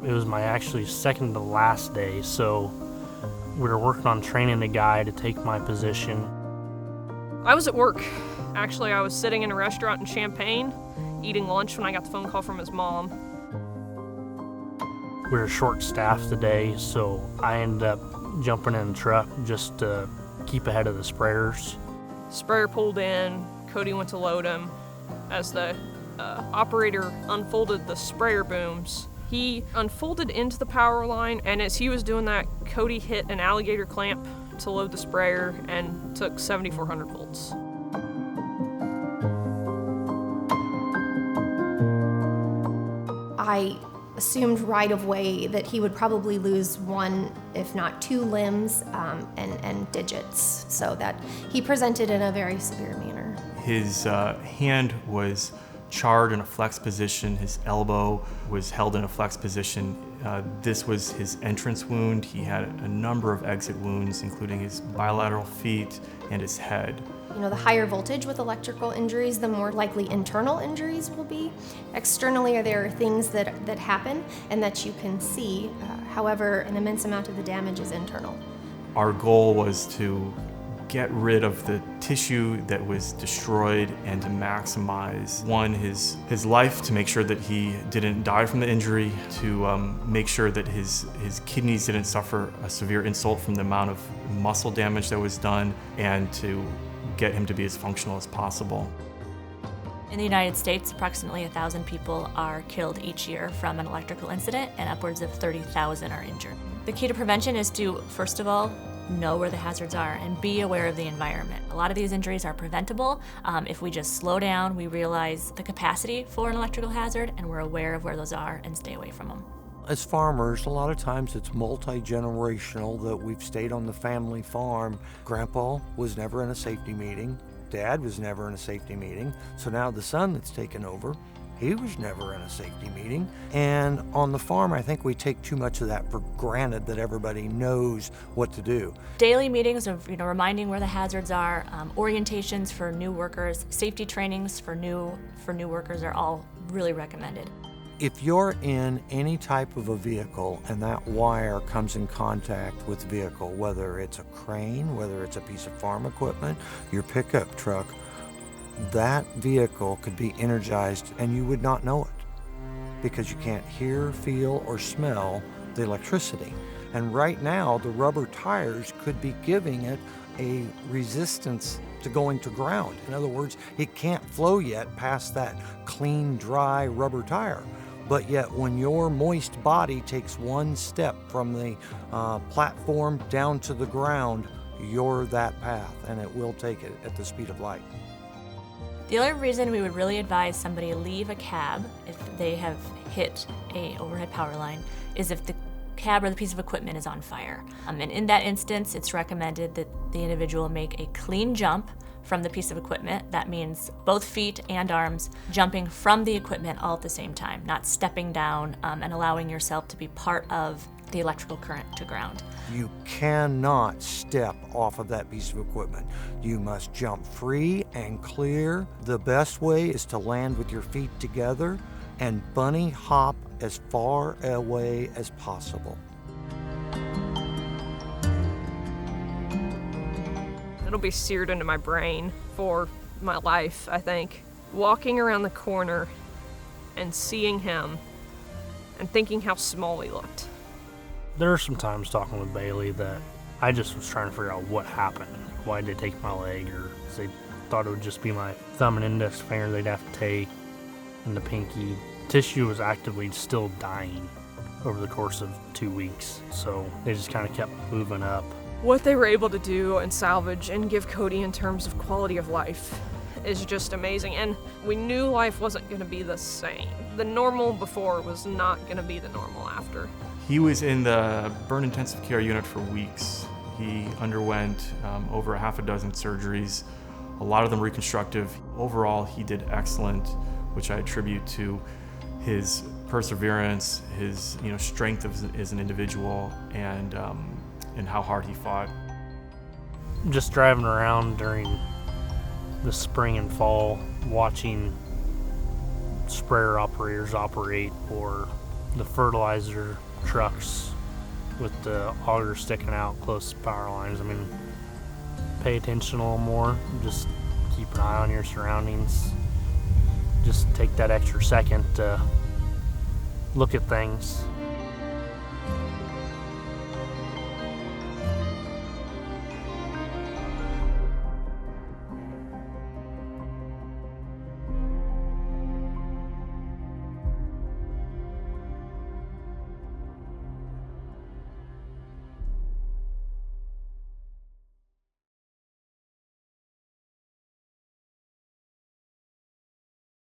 It was my actually second to last day, so we were working on training a guy to take my position. I was at work. Actually, I was sitting in a restaurant in Champaign, eating lunch when I got the phone call from his mom. We were short-staffed today, so I ended up jumping in the truck just to keep ahead of the sprayers. Sprayer pulled in, Cody went to load him. As the operator unfolded the sprayer booms, he unfolded into the power line, and as he was doing that, Cody hit an alligator clamp to load the sprayer and took 7,400 volts. I assumed right away that he would probably lose one, if not two limbs and digits, so that he presented in a very severe manner. His hand was charred in a flex position. His elbow was held in a flex position. This was his entrance wound. He had a number of exit wounds, including his bilateral feet and his head. You know, the higher voltage with electrical injuries, the more likely internal injuries will be. Externally, there are things that happen and that you can see. However, an immense amount of the damage is internal. Our goal was to get rid of the tissue that was destroyed and to maximize, one, his life, to make sure that he didn't die from the injury, to make sure that his kidneys didn't suffer a severe insult from the amount of muscle damage that was done, and to get him to be as functional as possible. In the United States, approximately 1,000 people are killed each year from an electrical incident, and upwards of 30,000 are injured. The key to prevention is to, first of all, know where the hazards are and be aware of the environment. A lot of these injuries are preventable. If we just slow down, we realize the capacity for an electrical hazard, and we're aware of where those are and stay away from them. As farmers, a lot of times it's multi-generational, that we've stayed on the family farm. Grandpa was never in a safety meeting. Dad was never in a safety meeting. So now the son that's taken over, he was never in a safety meeting. And on the farm, I think we take too much of that for granted, that everybody knows what to do. Daily meetings of reminding where the hazards are, orientations for new workers, safety trainings for new workers are all really recommended. If you're in any type of a vehicle and that wire comes in contact with the vehicle, whether it's a crane, whether it's a piece of farm equipment, your pickup truck, that vehicle could be energized and you would not know it because you can't hear, feel, or smell the electricity. And right now, the rubber tires could be giving it a resistance to going to ground. In other words, it can't flow yet past that clean, dry rubber tire. But yet, when your moist body takes one step from the platform down to the ground, you're that path, and it will take it at the speed of light. The other reason we would really advise somebody leave a cab if they have hit a overhead power line is if the cab or the piece of equipment is on fire. And in that instance, it's recommended that the individual make a clean jump from the piece of equipment. That means both feet and arms jumping from the equipment all at the same time, not stepping down and allowing yourself to be part of the electrical current to ground. You cannot step off of that piece of equipment. You must jump free and clear. The best way is to land with your feet together and bunny hop as far away as possible. It'll be seared into my brain for my life, I think. Walking around the corner and seeing him and thinking how small he looked. There are some times talking with Bailey that I just was trying to figure out what happened. Why did they take my leg? Or they thought it would just be my thumb and index finger they'd have to take, and the pinky. Tissue was actively still dying over the course of 2 weeks, so they just kind of kept moving up. What they were able to do and salvage and give Cody in terms of quality of life is just amazing. And we knew life wasn't going to be the same. The normal before was not going to be the normal after. He was in the burn intensive care unit for weeks. He underwent over a half a dozen surgeries, a lot of them reconstructive. Overall, he did excellent, which I attribute to his perseverance, his strength as an individual, and how hard he fought. Just driving around during the spring and fall, watching sprayer operators operate, or the fertilizer trucks with the auger sticking out close to power lines. I mean, pay attention a little more. Just keep an eye on your surroundings. Just take that extra second to look at things